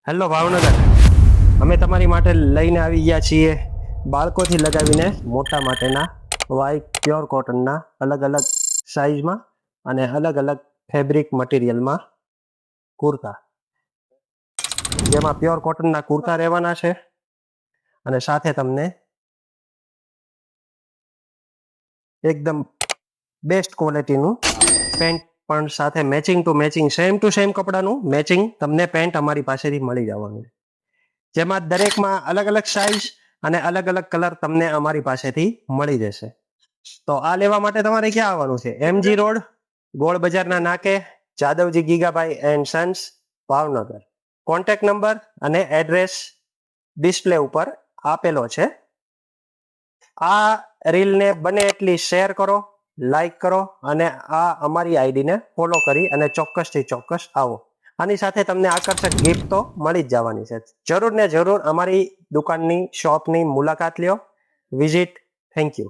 Hello Bhavnagar, અમે તમારી માટે લઈને આવી ગયા છીએ બાળકોથી લગાવીને મોટા માટેના વાઈટ પ્યોર કોટનના અલગ અલગ સાઇઝમાં અને અલગ અલગ ફેબ્રિક મટીરિયલમાં કુર્તા, જેમાં પ્યોર કોટનના કુર્તા રહેવાના છે અને સાથે તમને એકદમ બેસ્ટ ક્વોલિટીનું પેન્ટ પણ સાથે matching to matching same to same કપડાનું મેચિંગ તમને પેન્ટ અમારી પાસેથી મળી જવાનું છે, જેમાં દરેકમાં અલગ અલગ સાઇઝ અને અલગ અલગ કલર તમને અમારી પાસેથી મળી જશે. તો આ લેવા માટે તમારે ક્યાં આવવાનું છે? MG રોડ, ગોળ બજારના નાકે, Jadavji Gigabhai and sons, Bhavnagar. Contact number અને એડ્રેસ ડિસ્પ્લે ઉપર આપેલો છે. આ રીલને બને એટલી શેર કરો, લાઈક કરો અને આ અમારી આઈડીને ફોલો કરી અને ચોક્કસથી ચોક્કસ આવો. આની સાથે તમને આકર્ષક ગિફ્ટ તો મળી જ જવાની છે. જરૂર ને જરૂર અમારી દુકાનની શોપની મુલાકાત લ્યો, વિઝિટ. Thank you.